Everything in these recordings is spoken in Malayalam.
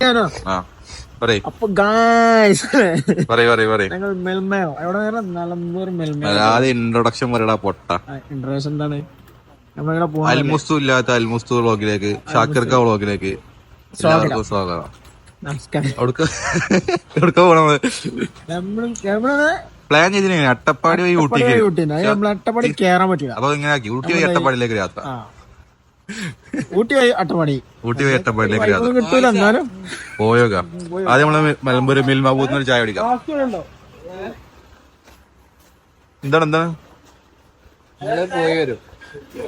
വെക്കാനോ? അപ്പൊ ഞങ്ങൾ മെൽമയോ എവിടെ നിലമ്പൂർ ആദ്യം ഇൻട്രൊഡക്ഷൻ പറയടാ പൊട്ട. ഇൻട്രൊഡക്ഷൻ എന്താണ്? അൽമുസ്തു ഇല്ലാത്ത അൽമുസ്തു വ്ളോഗിലേക്ക്, ഷാക്കിർക്ക വ്ളോഗിലേക്ക് എല്ലാവർക്കും സ്വാഗതം. എവിടക്ക പോണത്? പ്ലാൻ ചെയ്തിന് അട്ടപ്പാടി വഴി ഊട്ടിക്ക്. അട്ടപ്പാടി കേറാൻ പറ്റില്ല. അപ്പൊ ഇങ്ങനെ ആക്കി ഊട്ടി വഴി അട്ടപ്പാടിയിലേക്ക് യാത്ര. ഊട്ടി വഴി അട്ടപ്പാടി, ഊട്ടി വഴി അട്ടപ്പാടിയിലേക്ക് യാത്ര കിട്ടൂല. എന്നാലും പോയോക. ആദ്യം നമ്മള് മലമ്പൂര് മിൽമാബൂന്ന് ചായ കുടിക്കാം. എന്താണ്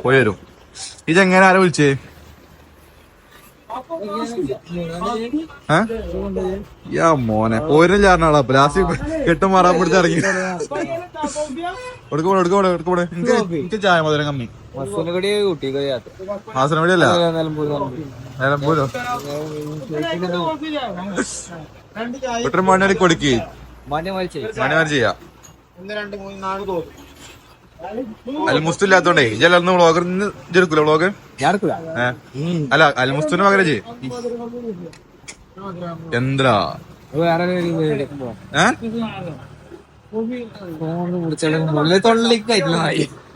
പോയി വരും. ഇതെങ്ങനെ ആരാ വിളിച്ചേ? മോനെ പോരും ചാറിനാളാ ലാസ്റ്റ് കെട്ടും മാറാൻ പിടിച്ച് ഇറങ്ങി. എനിക്ക് ചായ മധുരം കമ്മി. മാസനപടിയല്ല, നിലമ്പൂരോ? എത്ര മണി കൊടുക്ക് മണി ചെയ്യാം. അൽമുസ്തു ഇല്ലാത്തോണ്ടേ ഇജല്ലന്ന് വ്ളോഗർ എടുക്കൂല വ്ളോഗ്. അല്ല അൽമുസ്തുവിന് പകരം ചെയ്യും. എന്താ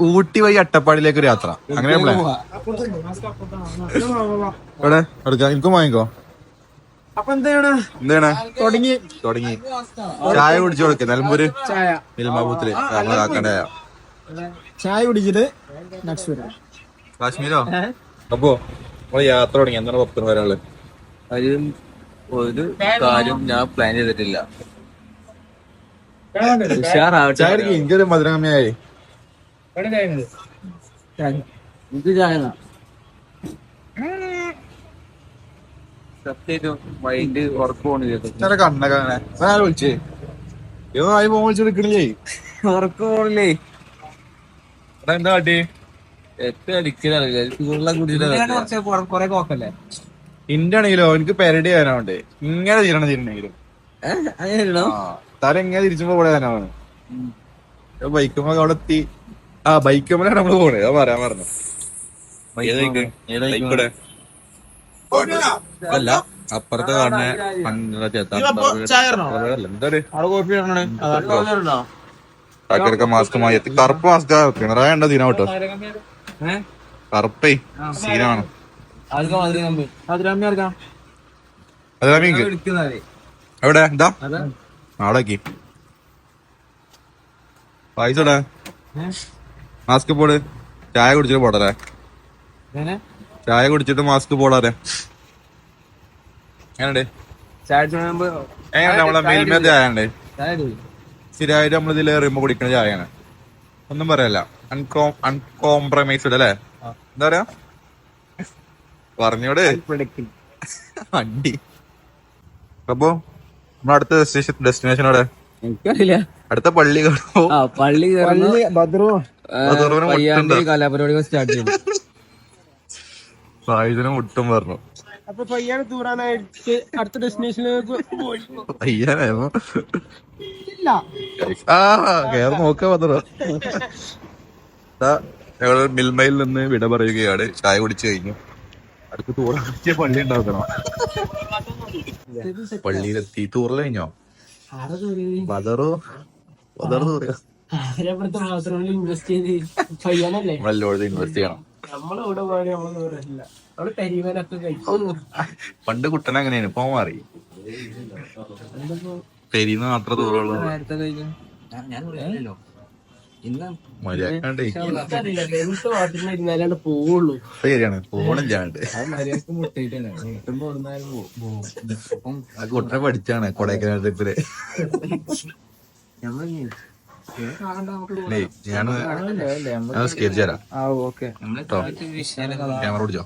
ഊട്ടി വഴി അട്ടപ്പാടിയിലേക്ക് ഒരു യാത്ര. അങ്ങനെ എവിടെ എടുക്കാം? എനിക്കും വാങ്ങിക്കോ. എന്താണ് തുടങ്ങി ചായ കുടിച്ചു കൊടുക്ക. നിലമ്പൂര് മിൽമാബൂത്തില് നമ്മളെ കാക്കണ്ട ചായ കുടിച്ചിട്ട് കാശ്മീരോ? അപ്പോ നമ്മള് യാത്ര തുടങ്ങി. എന്താണ് പുറത്തുനിന്ന് വരാനുള്ളത്? ഒരു കാര്യം ഞാൻ പ്ലാൻ ചെയ്തിട്ടില്ല. എനിക്കൊരു മധുരം കമ്മിയായി. സത്യം മൈൻഡ് ഉറപ്പ് പോണില്ല. കണ്ണൊക്കെ വിളിച്ചേ ആയി ഫോൺ വിളിച്ചെടുക്കണില്ലേ? ഉറപ്പ് പോണില്ലേ? എന്താ കാട്ടി? ഏറ്റവും അടിക്കലാണ് കൊറേ കോക്കല്ലേ. ഇന്റെ ആണെങ്കിലോ എനിക്ക് പെരടി ചെയ്യാനാവണ്ടേ. ഇങ്ങനെ തീരണെങ്കിലും തല എങ്ങനെ തിരിച്ചുമ്പോ ഇവിടെ തന്നെയാണ്. ബൈക്കുമ്പോ അവിടെ എത്തി. ബൈക്കുമ്പോഴാണ് നമ്മള് പോണേ. അത് പറയാൻ പറഞ്ഞു. അല്ല അപ്പുറത്തെ കാണുന്ന എന്താ മാസ്കുമായി എത്തി. കറുപ്പ് മാസ്ക് പിണറായി ഉണ്ടോ ദിനം കേട്ടോ. കറുപ്പേ സീനാണ്. എവിടെ എന്താ നാളേക്ക് പൈസ ഇടാ. മാസ്ക് പോട്. ചായ കുടിച്ചിട്ട് പോടല്ലേ? ചായ കുടിച്ചിട്ട് മാസ്ക് പോടാറെ. എങ്ങനെയുണ്ട്? എങ്ങനെ നമ്മളെ മെയിൽമേ ചായ ഉണ്ട്. സ്ഥിരമായിട്ട് നമ്മൾ ഇതിൽ എറിയുമ്പോ കുടിക്കുന്ന ചായയാണ്. ഒന്നും പറയല്ല. അൺകോംപ്രമൈസ്ഡ് അല്ലേ? എന്താ പറയാ പറഞ്ഞോട് വണ്ടി. അപ്പൊ നമ്മുടെ അടുത്ത ഡെസ്റ്റിനേഷൻ എവിടെ? എനിക്കറിയില്ല. അടുത്ത പള്ളി കലാപരിപാടികൾ സ്റ്റാർട്ട് ചെയ്യും. സായുധനം ഒട്ടും പറഞ്ഞു. അപ്പൊ പയ്യാണ് ദൂരാനായിട്ട് അടുത്ത ഡെസ്റ്റിനേഷനിലേക്ക് പയ്യാനായിരുന്നു. കേറി നോക്കാ പറഞ്ഞു. ഞങ്ങൾ മിൽമയിൽ നിന്ന് വിട പറയുകയാണ്. ചായ കുടിച്ചു കഴിഞ്ഞു. അടുത്ത് തൂറാക്കിയ പള്ളി ഉണ്ടാക്കണം. പള്ളിയിലെത്തി. തൂറൽ കഴിഞ്ഞോ? ബദറോ ഇൻവെസ്റ്റ് ചെയ്ത് ഇൻവെസ്റ്റ് ചെയ്യണം. പണ്ട് കുട്ടൻ അങ്ങനെയാണ്. ഇപ്പൊ മാറി. പെരീന്ന് മാത്രം ദൂരമുള്ളൂ. പോവുള്ളൂ. ശരിയാണ്. ഫോണില്ലാണ്ട് കുട്ടനെ പഠിച്ചാണ് കൊടൈക്കനാൽ ട്രിപ്പില്. ഞാൻ സ്കെച്ച് തരാം. ക്യാമറ പിടിച്ചോ.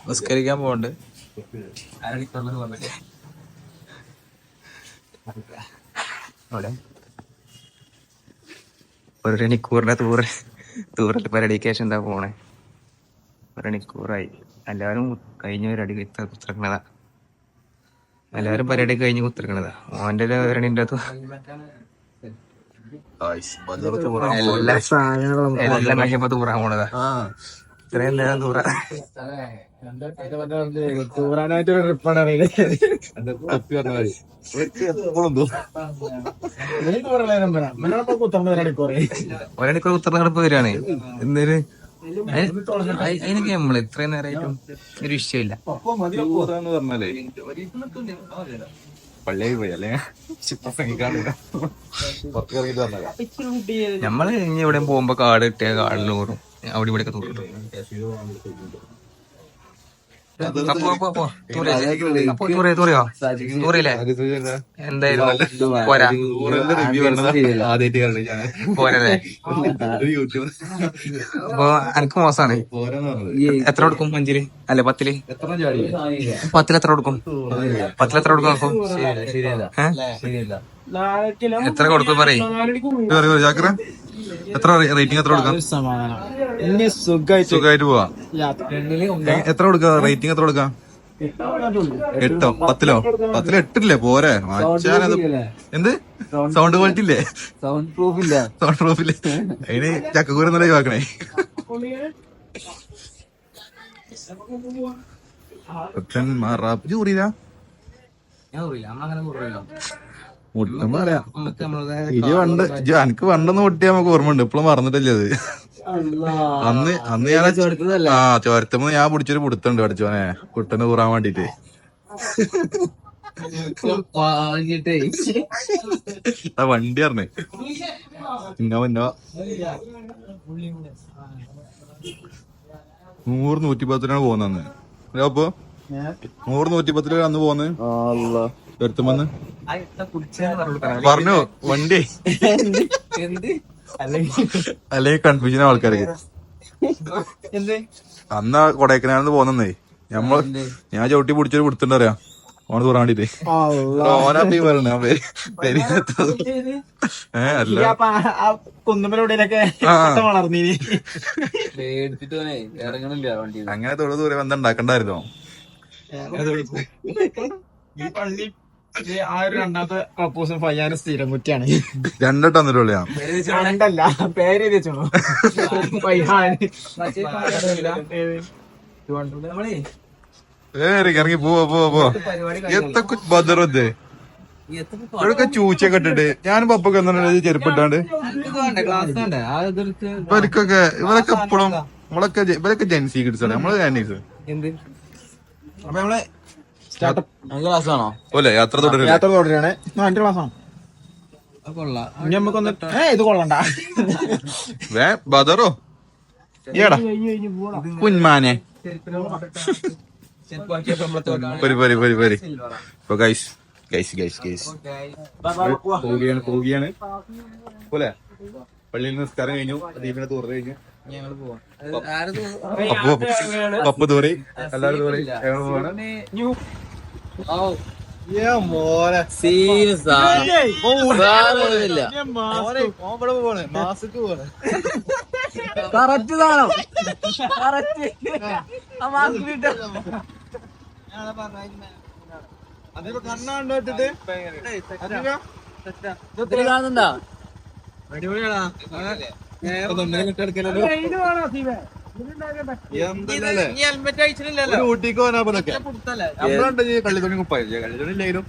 നിസ്കരിക്കാൻ പോകണ്ട്. ഒരു മണിക്കൂറിന്റെ തൂറൽ പരിപാടിക്ക് ശേഷം എന്താ പോണേ. ഒരു മണിക്കൂറായി. എല്ലാവരും കഴിഞ്ഞവരടി കുത്തിറക്കണതാ. എല്ലാവരും പരിപാടി കഴിഞ്ഞ് കുത്തിറക്കണതാ. ഓന്റെ ഒരണിന്റെ എല്ലാ സാധനങ്ങളും എല്ലാം കഴിഞ്ഞപ്പോ തൂറാൻ പോണതാ. ഇത്രയും നേരം ദൂരം ടൂറാനായിട്ടൊരു ട്രിപ്പാണ് ഒരണിക്കൂർ ഉത്തരം നടപ്പ് വരികയാണ് എന്തേലും അതിനൊക്കെ നമ്മള് ഇത്രയും നേരമായിട്ടും ഒരു വിഷയമില്ല. എന്ന് പറഞ്ഞാലേ പള്ളിയിൽ പോയി അല്ലേ നമ്മള് ഇനി എവിടെ പോകുമ്പോ കാട് കിട്ടിയ കാടിൽ ഓടും, അവിടെ ഇവിടെ ഒക്കെ തോന്നും. എന്തായാലും പോരാ പോരല്ലേ? അപ്പൊ എനിക്ക് മോശമാണ്. എത്ര കൊടുക്കും അഞ്ചില്? അല്ലെ 10ല്? 10ല് എത്ര കൊടുക്കും? 10ല് എത്ര കൊടുക്കും? എത്ര കൊടുക്കും പറയും? എത്ര റേറ്റിംഗ് എത്ര കൊടുക്കാം? സുഖമായിട്ട് പോവാ. എത്ര കൊടുക്കാം റേറ്റിംഗ്? എത്ര കൊടുക്കാം? 8ഓ 10ലോ? 10ല് 8 പോരെ? എന്ത് സൗണ്ട് ക്വാളിറ്റി ഇല്ലേ? സൗണ്ട് പ്രൂഫ് ഇല്ലേ? അതിന് ചക്കക്കൂരെന്നല്ലേ ഒഴിവാക്കണേ. ജൂറിയില്ല മുട്ടും പറയാ. എനിക്ക് പണ്ടൊന്നും പൊട്ടിയാ നമുക്ക് ഓർമ്മ ഉണ്ട്, ഇപ്പോഴും മറന്നിട്ടില്ല അത്. അന്ന് ഞാൻ ചോരത്തുമ്പോ ഞാൻ പിടിച്ചൊരു പിടുത്തുണ്ട് പഠിച്ചോനെ കുട്ടനെ കൂറാൻ വേണ്ടിട്ട്. വണ്ടി പറഞ്ഞേ ഇന്നോ 100-110 പോകുന്നന്ന്. അപ്പൊ 100-110 അന്ന് പോന്ന് എടുത്തുമ്പന്ന് പറഞ്ഞു വണ്ടി. അല്ലെങ്കിൽ കൺഫ്യൂഷൻ ആൾക്കാർക്ക്. അന്ന് കൊടൈക്കനാലിന്ന് പോന്നേ ഞാൻ ചവിട്ടി പിടിച്ചൊരു കൊടുത്തിട്ടറിയാ ഓണ് തൂറാൻ വേണ്ടിട്ട്. ഓനാപ്പീ പറഞ്ഞ അല്ല അങ്ങനെ തൊഴു ദൂരെ ബന്ധം ഉണ്ടാക്കണ്ടായിരുന്നോ? രണ്ടാമത്തെ പ്രപ്പോസൽ ഫയ്യാന് സ്ഥിരം കുറ്റിയാണ്. 2 വട്ടം വന്നിട്ടുള്ള രണ്ടല്ല പേര് വെച്ചോളൂ. ഇറങ്ങി പോവാ എത്തൊക്കെ ബദറത് ഇവിടൊക്കെ ചൂച്ചൊക്കെ ഇട്ടിട്ട് ഞാനും പപ്പൊക്കെ ചെരുപ്പിട്ടാണ്ട് ഇവരൊക്കെ എപ്പോഴും ഇവരൊക്കെ ജെൻസി കിഡ്സാണ്. നമ്മള് ജാനീസ്. അപ്പൊ നമ്മള് പോലെ യാത്ര തുടരുകയാണ്. 2 ക്ലാസ്സാണ്. നമുക്കൊന്ന് ഇത് കൊള്ളണ്ട ബദറോ ഏടാ കുഞ്ഞാനെ പോവുകയാണ് പോലെ. പള്ളിയിൽ നിസ്കാരം കഴിഞ്ഞു, ദീപിനെ തൂറ് കഴിഞ്ഞു, പപ്പ് തൂറി എല്ലാരും തൂറി ഊട്ടിക്ക് പോകാനൊക്കെ കള്ളിത്തുണി കുപ്പായില്ല. കള്ളിത്തുണിയില്ലായാലും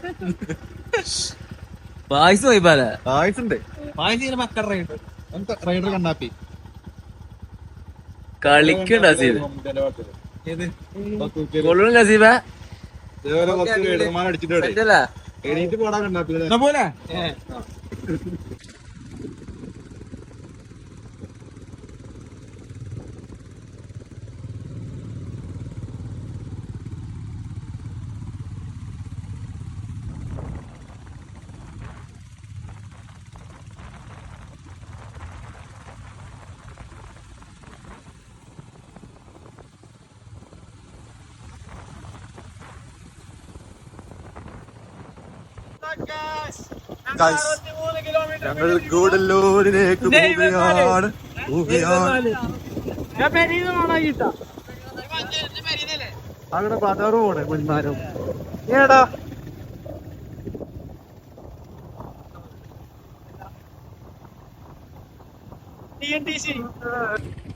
പായസുണ്ട്. മക്കൾ റൈഡർ കണ്ണാപ്പി കളിക്കണ്ട അടിച്ചിട്ട് എണീറ്റ് പോടാൻ കണ്ണാപ്പി പോലെ. ഞങ്ങൾ ഗൂഡല്ലൂരിലേക്ക് പോവുകയാണ്. അങ്ങനെ പതാറ് പോണേ മുന്മാരും ഏടാ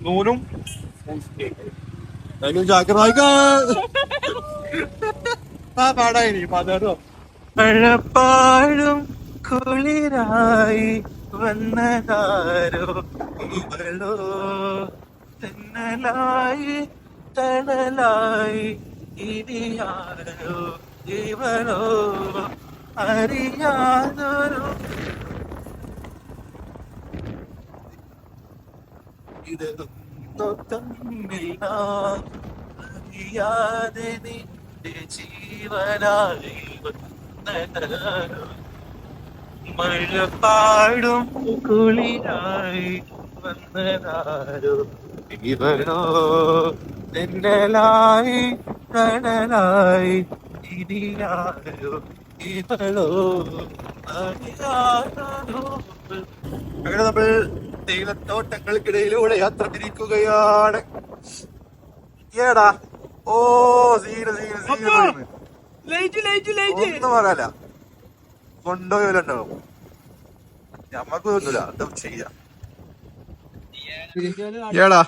നൂനും മഴപ്പാഴും കുളിരായി വന്നതാരോ ഇവളോ തെന്നലായി തണലായി ഇനിയാരോ ഇവളോ അറിയാതൊരു അറിയാതെ നിന്റെ ജീവനായി വന്നതാരോ മഴപ്പാടും കുളിരായി വന്നതാരോ ഇവരോ തെന്നലായി കടലായി ഇനിയാരോ ഇവളോ അറിയാതോ. അങ്ങനെ നമ്മൾ തേയിലത്തോട്ടങ്ങൾക്കിടയിലൂടെ യാത്ര തിരിക്കുകയാണ്. ഏടാ ഓ സീന് ഒന്നും പറയാല കൊണ്ടുപോയല്ലോ ഞമ്മക്ക് തോന്നില്ല എന്താ ചെയ്യാം. ഏടാ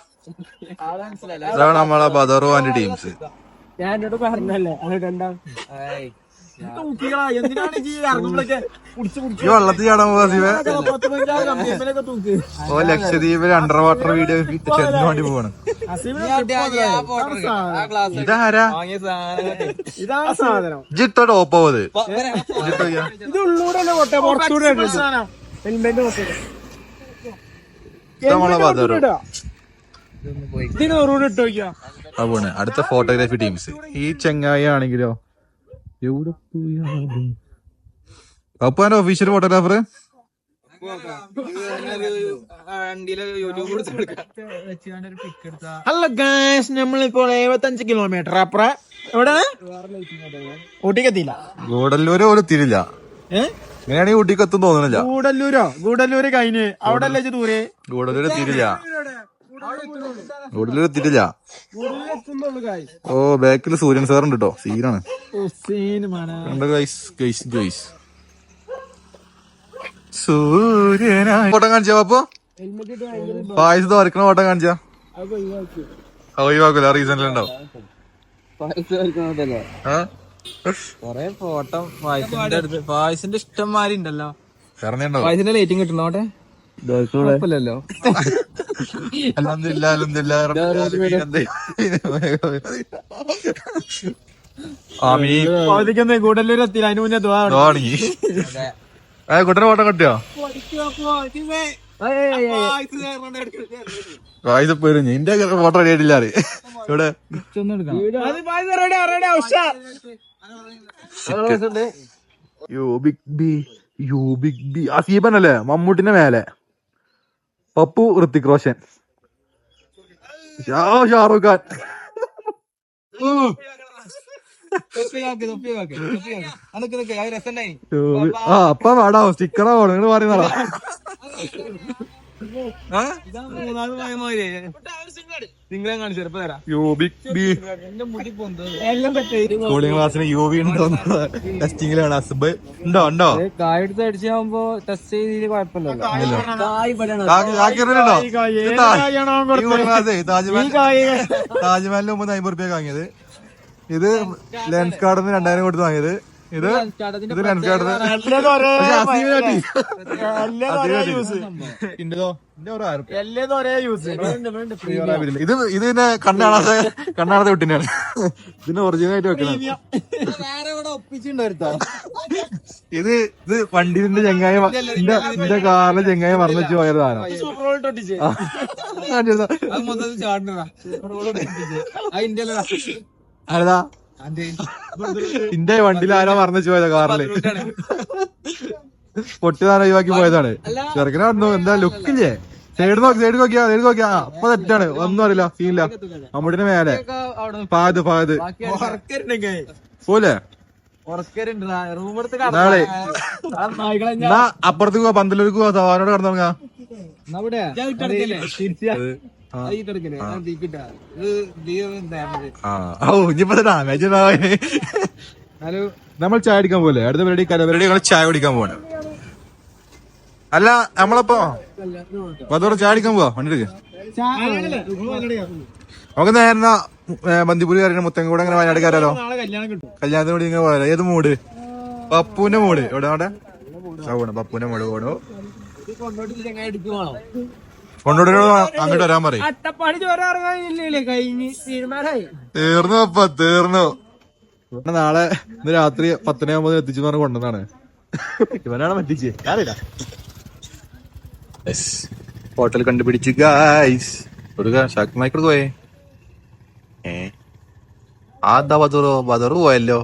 ഇതാണ് നമ്മളെ ബദറുവാന്റെ ടീംസ്. ഞാൻ എന്നോട് പറഞ്ഞല്ലേ അത് രണ്ടാം എന്തിനാണ് ഈ വെള്ളത്തിൽ ചാടാൻ പോവാ ശിവ. ഓ ലക്ഷദ്വീപിൽ അണ്ടർ വാട്ടർ വീഡിയോ ചെറിന് വേണ്ടി പോവാണ്. ഇതാരാ ഇതാണ് സാധനം. ജിട്ടോ ടോപ്പ് ആവത് ഇത് ഉള്ളൂടെ കൊട്ടെ പുറത്തൂടെ നമ്മളെ ബദറു. ഇതിന് റൂഡ് ഇട്ട് നോക്കിയാ അതാണ് അടുത്ത ഫോട്ടോഗ്രാഫി ടീംസ്. ഈ ചെങ്ങായി ആണെങ്കിലോ എവിടെ പോയാണ് അപ്പാന്റെ ഒഫീഷ്യൽ ഫോട്ടോഗ്രാഫർ. ഹലോ ഗായ്സ്, നമ്മളിപ്പോൾ 75 കിലോമീറ്റർ അപ്പുറം എവിടെ ഊട്ടിക്ക് എത്തിയില്ല. ഗൂഡല്ലൂര് പോലും എത്തിയില്ല. അങ്ങനെയാണെങ്കിൽ ഊട്ടിക്ക് എത്തും തോന്നുന്നില്ല. ഗൂഡല്ലൂര് കഴിഞ്ഞ് അവിടെ അല്ലേ ദൂരെ. ഗൂഡല്ലൂര് എത്തിയിട്ടില്ല. ഗൂഡല്ലൂർ എത്തിയിട്ടില്ല. ഓ ബാക്കിൽ സൂര്യൻ സാർ ഉണ്ട് കേട്ടോ. സീനാണ് സൂര്യനായി. ഫോട്ടോ കാണിച്ചാ അപ്പൊ പായസത്ത് വരക്കണ ഫോട്ടോ കാണിച്ചാ ഒഴിവാക്കൂല. റീസണിലുണ്ടാവും കൊറേ ഫോട്ടോ പായസിന്റെ ഇഷ്ടംമാരി ഉണ്ടല്ലോ. കാരണം പായസിന്റെ ലൈറ്റിംഗ് കിട്ടുന്നോട്ടെ കുഴപ്പമില്ലല്ലോ. ഗൂഡല്ലൂർ എത്തിയില്ല. അതിന് മുന്നേ കുട്ടനെ ഫോട്ടോ കിട്ടിയോ? വായിസപ്പോയിരുന്നു നിന്റെ ഫോട്ടോ റെഡി ആയിട്ടില്ല. ഇവിടെ അസീബനല്ലേ മമ്മൂട്ടിന്റെ മേലെ പപ്പു ഋത്തിക് റോഷൻ ഷാറൂഖ് ഖാൻ. ആ അപ്പ വേടാ സ്റ്റിക്കറാ വേണം നിങ്ങൾ പറയുന്നതാ. കൂളിംഗ് ക്ലാസ്സിന് യു വി ഉണ്ടോ ടെസ്റ്റിംഗിലാണ്. അസുബ് ഉണ്ടോ ഉണ്ടോ അടിച്ചാകുമ്പോ ടെസ്റ്റ് ചെയ്തിട്ട് കുഴപ്പമില്ലല്ലോ. താജ്മഹലിന് മുമ്പ് 50 രൂപ വാങ്ങിയത്. ഇത് ലെൻസ് കാർഡിന് 2000 കൊടുത്ത് വാങ്ങിയത്. ഇത് ലെൻസ് കാർഡിന് ഇത് പിന്നെ കണ്ണാടത്തെ വിട്ടിനാണ്. ഇതിന് ഒറിജിനലായിട്ട് വെക്കണം. ഇത് വണ്ടിന്റെ ചെങ്ങായി എന്റെ കാറിലെ ചെങ്ങായി മറന്നു വെച്ച് പോയതാണ്. അതാ ഇന്റെ വണ്ടിയിൽ ആരോ മറന്നു വെച്ച് പോയതാ കാറില്. പൊട്ടിതാൻ ഒഴിവാക്കി പോയതാണ്. ചെറുക്കനെ പറഞ്ഞു എന്താ ലുക്കില്ലേ. സൈഡ് നോക്കിയാ അപ്പൊ തെറ്റാണ്. ഒന്നും അറിയില്ല. സീനില്ല. മമ്മൂട്ടിന്റെ മേലെ ഫഹദ് പോലെ നാളെ അപ്പുറത്തേക്ക് പോവാ. പന്തലൂർക്ക് പോവാ. സവാനോട് കടന്നുറങ്ങാ. ഇനിയിപ്പോ ഡാമേജ് നമ്മൾ ചായ അടിക്കാൻ പോലെ. അടുത്ത പരിപാടി കലപരിപാടി ചായ കുടിക്കാൻ പോകണം. അല്ല നമ്മളപ്പോ അതോടെ ചായ അടിക്കാൻ പോവാ. വണ്ടി നമുക്ക് നേരെ ബന്ദിപ്പൂര് കയറി മുത്തങ്കോട് അങ്ങനെ വയനാട് കയറാലോ. നാളെ കല്യാണം കിട്ടും. കല്യാണത്തിന് കൂടി ഇങ്ങനെ പോയാലോ. ഏത് മൂട്? പപ്പൂന്റെ മൂട് എവിടെ? അവിടെ പപ്പൂന്റെ മൂട് പോണോ? കൊണ്ടോട്ടിനോ അങ്ങോട്ട് വരാൻ പറയും. അട്ടപ്പാടി ചോറില്ലേ കഴിഞ്ഞ് തീരുമാനമായി. തീർന്നു പപ്പ, തീർന്നു. നാളെ ഇന്ന് രാത്രി 10:00 എത്തിച്ചു പറഞ്ഞ് കൊണ്ടുവന്നാണ്. ഇവനാണ് പറ്റിച്ച്. അറിയില്ല. ഹോട്ടൽ കണ്ടുപിടിച്ചു ഗൈസ്. ഷാക്ക് മൈക്കോട് പോയേ. ആദ്യ ബദറു പോയല്ലോ.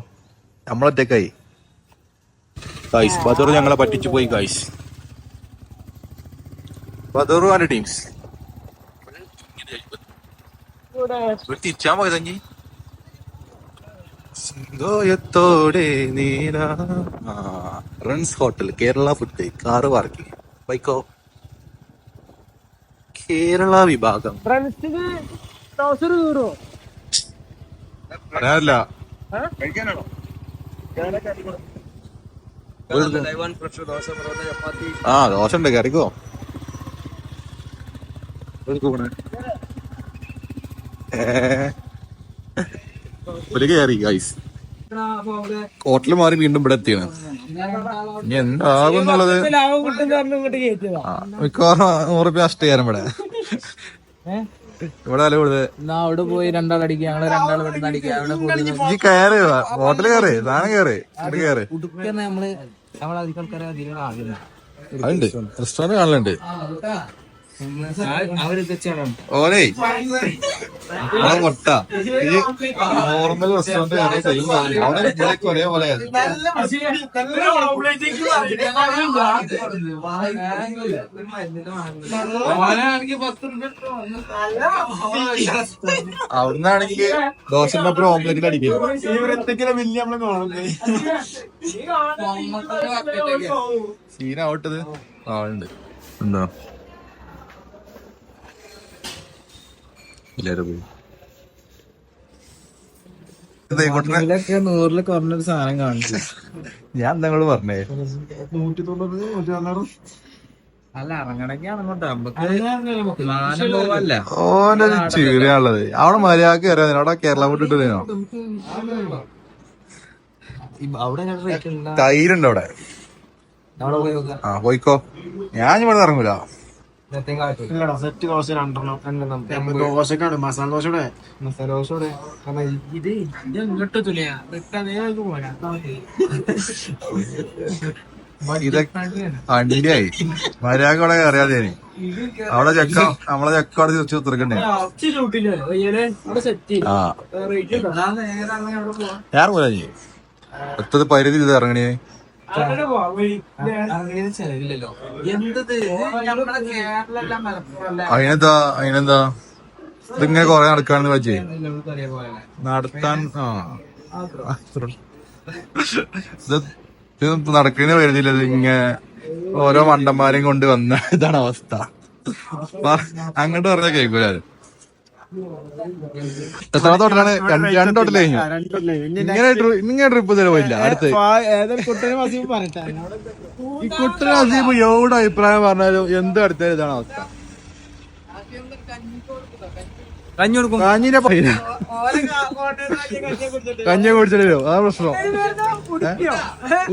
നമ്മളൊറ്റക്കായി ഗൈസ്. ബദറു ഞങ്ങളെ പറ്റിച്ചു പോയി ഗൈസ്. ബദറു ആൻഡ് ടീംസ് തിരിച്ചാൻ പോയത് തങ്ങി സിംഗോയത്തോടെ നീരാ. Runs hotel, Kerala food, car parking, ബൈക്കോ കേരള വിഭാഗം. പറയാനില്ല. ആ ദോശ ഉണ്ട്, കറിക്കോ ഒരു കയറി ഗൈസ്. ഹോട്ടൽ മാറി വീണ്ടും ഇവിടെ എത്തിയാണ്. ഇനി എന്താകും എന്നുള്ളത് മിക്കവാറും 100 രൂപ നഷ്ട ചെയ്യാനും ഇവിടെ വില കൂടുതൽ. അവിടെ പോയി രണ്ടാളടിക്കുക, ഞങ്ങള് രണ്ടാൾ ഇവിടെ അടിക്കുക. ഈ കയറി ഹോട്ടല് കയറി, സാധനം കയറി കയറി. നമ്മള് നമ്മളധികം ആൾക്കാരെ അതുണ്ട്, റെസ്റ്റോറന്റ് കാണലുണ്ട്. ഓരേ മുട്ട ഈ നോർമൽ റെസ്റ്റോറന്റ് ഒരേപോലെ അവിടുന്നാണെങ്കിൽ ദോശന്റെ അപ്പുറം ഓംലെറ്റിൽ അടിക്കും. സീനാവട്ടത് ആളുണ്ട്. എന്താ ഇതിലൊക്കെ 100 കുറഞ്ഞൊരു സാധനം കാണിച്ചു. ഞാൻ നിങ്ങള് പറഞ്ഞേ 190 അല്ല ഇറങ്ങണക്കാണ് നമുക്ക് ഓനൊരു ചീരയാണുള്ളത്. അവിടെ മര്യാദക്ക് കയറിയാ അവിടെ കേരള ഫുഡ് ഇട്ടോ. തൈരുണ്ട് അവിടെ. ആ പോയിക്കോ, ഞാൻ ഇവിടെ ഇറങ്ങൂല. സെറ്റ് ദോശ 2 ദോശക്കാണ് മസാല ദോശയുടെ ഇത് ഇങ്ങോട്ട് തുലയാ അണ്ടിയായി മര്യാദ അവിടെ കയറിയാതെ അവിടെ ചെക്ക നമ്മളെ ചെക്ക അവിടെ തിരിച്ചു ഉത്തരക്കണ്ടേ. ഞാൻ പോരാ എത്തത് പരിധി ഇത് ഇറങ്ങണേ. അതിനെന്താ ഇതിങ്ങനെ കൊറേ നടക്കാണെന്ന് വെച്ചേ നടത്താൻ. ഇത് നടക്കുന്ന വരുന്നില്ല. ഇങ്ങനെ ഓരോ മണ്ടന്മാരെയും കൊണ്ട് വന്ന ഇതാണ് അവസ്ഥ. അങ്ങോട്ട് പറഞ്ഞാൽ കേൾക്കൂലാരും. എത്ര തോട്ടിലാണ്? 2 തോട്ടിൽ കഴിഞ്ഞു. ഇങ്ങനെ ട്രിപ്പ് ഇതുവരെ പോയില്ല. അടുത്ത് ഈ കുട്ടൻ അസീബ് എവിടെ അഭിപ്രായം പറഞ്ഞാലും എന്ത് അടുത്താലും ഇതാണ് അവസ്ഥ. കഞ്ഞിനെ പൈന കഞ്ഞി കുടിച്ചല്ലോ, ആ പ്രശ്നം.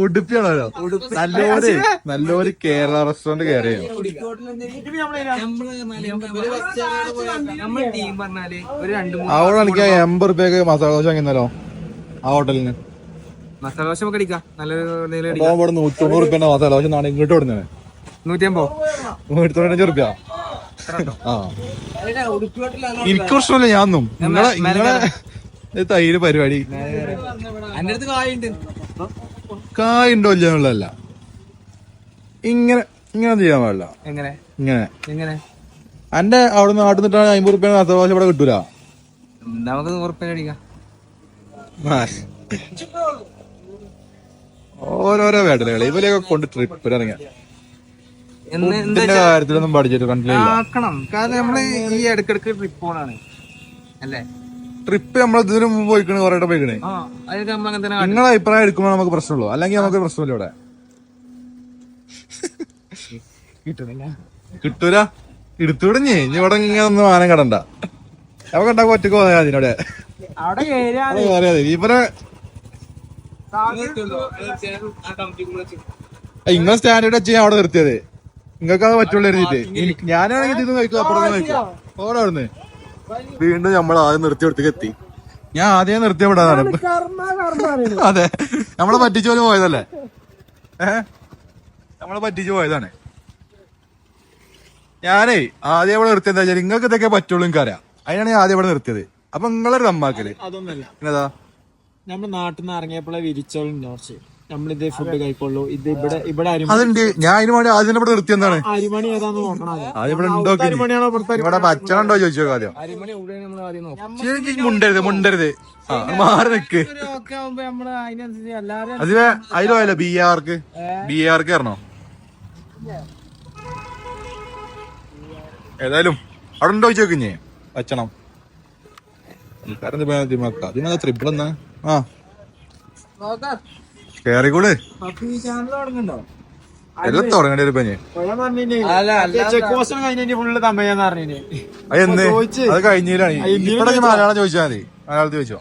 ഉടുപ്പിയാണല്ലോ. നല്ലൊരു കേരള റെസ്റ്റോറന്റ് കയറിയോ. അവിടെ എനിക്ക് 80 രൂപയ്ക്ക് മസാല ദോശ വാങ്ങിയാലോ ആ ഹോട്ടലിന്. മസാല ദോശ നമുക്ക് അടിക്കാം. ഇവിടെ 190 രൂപ മസാല ദോശ നാളെ ഇങ്ങോട്ട് കൊടുത്തേ 195 രൂപ. ആ എനിക്ക് പ്രശ്നമില്ല, ഞാനും നിങ്ങളെ തൈര് പരിപാടി കായുണ്ടോ ഇല്ലെന്നുള്ളതല്ല. ഇങ്ങനെ ചെയ്യാൻ പാടില്ല. ഇങ്ങനെ എന്റെ അവിടെ നാട്ടിൽ നിന്നിട്ടാണ് 50 രൂപ മസാല ദോശ ഇവിടെ കിട്ടൂല. നമുക്ക് 100 രൂപ അടിക്കാം. ഓരോരോ വേട്ടലുകൾ ഇവരെയൊക്കെ കൊണ്ട് ട്രിപ്പിലിറങ്ങിയ കാര്യത്തിലൊന്നും പഠിച്ചിട്ട് ആക്കണം. കാരണം നമ്മള് ഈ ഇടക്കിടക്ക് ട്രിപ്പ് പോണാണ് അല്ലേ. ട്രിപ്പ് നമ്മൾ ഇതിനു മുമ്പ് പോയിക്കണ്, കൊറേ പോയിക്കണേ. നിങ്ങളെ അഭിപ്രായം എടുക്കുമ്പോൾ നമുക്ക് പ്രശ്നമുള്ളൂ, അല്ലെങ്കിൽ നമുക്ക് പ്രശ്നമില്ല. ഇവിടെ കിട്ടൂല എടുത്തുവിടഞ്ഞേ. ഇനി ഇവിടെ ഇങ്ങനെ ഒന്നും ആനം കടണ്ട. നമുക്ക് ഉണ്ടാക്കും ഒറ്റക്ക് പോയാൽ അതിനോടെ അവിടെ കേറിയാല് അറിയാതെ ഇവരെ ഇങ്ങനെ സ്റ്റാൻഡേർഡ് വെച്ച് ഞാൻ അവിടെ നിർത്തിയത്. നിങ്ങൾക്ക് അത് പറ്റുള്ളൂ എഴുതിട്ട്. ഞാനാണെങ്കിൽ ഇത് കഴിക്കും, അപ്പുറത്ത് കഴിക്കും. ഓടെ അവിടുന്ന് വീണ്ടും നമ്മൾ ആദ്യം നിർത്തിയെടുത്തേക്ക് എത്തി. ഞാൻ ആദ്യം നിർത്തിയപ്പെടാതാണ്. അതെ, നമ്മളെ പറ്റിച്ചു പോലെ പോയതല്ലേ. നമ്മളെ പറ്റിച്ചു പോയതാണ്. ഞാനേ ആദ്യം ഇവിടെ നിർത്തിയത് വെച്ചാൽ നിങ്ങൾക്ക് ഇതൊക്കെ പറ്റുള്ളൂ എനിക്കറിയാം. അതിനാണ് ഞാൻ ആദ്യം ഇവിടെ നിർത്തിയത്. അപ്പൊ നിങ്ങളൊരു നമ്മാക്കല് അതൊന്നല്ല. എന്നതാ നമ്മൾ നാട്ടിൽ നിന്ന് ഇറങ്ങിയപ്പോഴേ വിരിച്ചോളും നോർച്ച് നമ്മളിത് ഫുഡ് കഴിക്കുള്ളൂ. ഇത് ഇവിടെ അതുണ്ട്. ഞാൻ അതിന് വേണ്ടി ആദ്യം ഇവിടെ നിർത്തിയെന്നാണ്. അരിമണി ഏതാന്ന് നോക്കണം. ആദ്യം ഇവിടെ ഉണ്ടോ, ഇവിടെ ഭക്ഷണം ഉണ്ടോ ചോദിച്ചോ ആദ്യം. മുണ്ടരുത് മാറി നിക്ക്. അത് അതിലോ ബി ആർക്ക് കയറണോ? ഏതായാലും അവിടെ ഉണ്ടോ ചോദിച്ചോക്കിഞ്ഞേ ഭക്ഷണം. അതിനെന്താ ത്രിബിളെന്നാ? ആ കേറിക്കൂട്. എല്ലാം തുടങ്ങേണ്ടി ഒരു പഞ്ഞ്. അതെന്ത് അത് കഴിഞ്ഞില്ലാണ്. ഇവിടെ മലയാളം ചോദിച്ചാൽ മതി. മലയാളത്തിൽ ചോദിച്ചോ.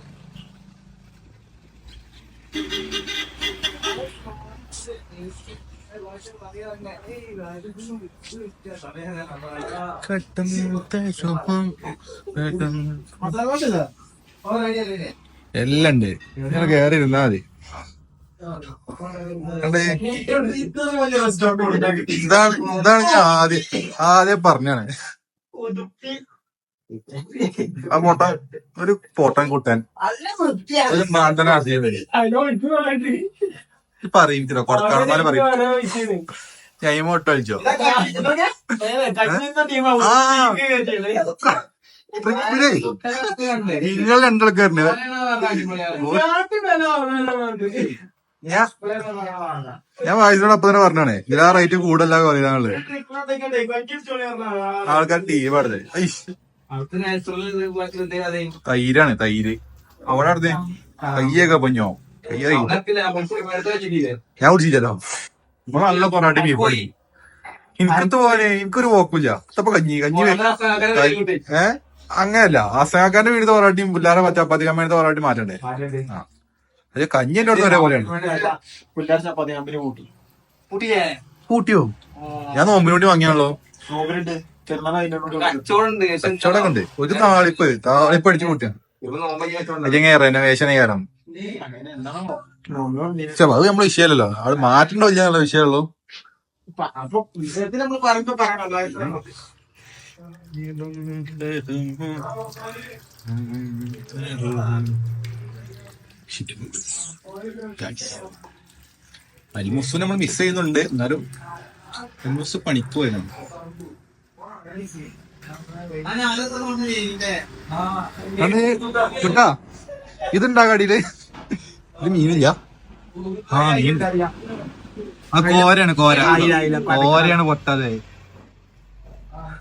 എല്ലാം ഉണ്ട്. നിങ്ങൾ കയറി ഇരുന്നാ മതി. ഇതാണ് ഞാൻ ആദ്യം പറഞ്ഞാണ്. ആ പൊട്ട ഒരു പൊട്ടൻ കുട്ടൻ ഒരു മാന്തന ആദ്യം പറയിക്കോ കൊടക്കാടന്മാരെ പറയും. ടൈമോട്ട് കളിച്ചോ. നിങ്ങൾ രണ്ടാൾക്കാരുണ്ട്. ഞാൻ വായിച്ചോട് അപ്പൊ തന്നെ പറഞ്ഞാണേ ഇതിലാ റേറ്റ് കൂടുതല പറയുന്നത്. ആൾക്കാർ ടീം പാടുന്നത് തൈരാണ്. തൈര് അവിടെ അടുത്ത് കയ്യൊക്കെ പൊഞ്ഞോ. ഞാൻ കുടിച്ചില്ലല്ലോ. ഇപ്പൊ നല്ല പൊറാട്ടി ബീഫ് പണി. എനിക്കത്ത് പോലെ എനിക്കൊരു പോക്കില്ല. ഇതപ്പൊ കഞ്ഞി അങ്ങനെയല്ല. ആസകാരന്റെ വീട് പൊറാട്ടിയും പിള്ളേരെ ചപ്പാത്തി കമ്മേനത്തെ പൊറാട്ടി മാറ്റണ്ടേ. ആ അത് കഞ്ഞി എന്റെ അടുത്ത് ഒരേപോലെയാണ്. കൂട്ടിയോ? ഞാൻ നോമ്പിന് വേണ്ടി വാങ്ങിയാണല്ലോ. കച്ചവടം ഉണ്ട്. ഒരു താളിപ്പ് അടിച്ചു കൂട്ടിയാ റെനോവേഷൻ ചെയ്യാനും. അത് നമ്മള് വിഷയമല്ലല്ലോ. അത് മാറ്റണ്ടോ ഇല്ല വിഷയമുള്ളൂ. അപ്പൊ വിഷയത്തിൽ നമ്മൾ പറയുമ്പോ അലിമുസ് നമ്മൾ മിസ് ചെയ്യുന്നുണ്ട്. എന്നാലും അലിമുസ് പണിക്ക് വരുന്നുണ്ട്. കേട്ടാ ഇതുണ്ടാ കടിയില്. ഇത് മീനില്ല. ആ മീൻ ആ കോരയാണ്. കോരയാണ് പൊട്ടാതെ.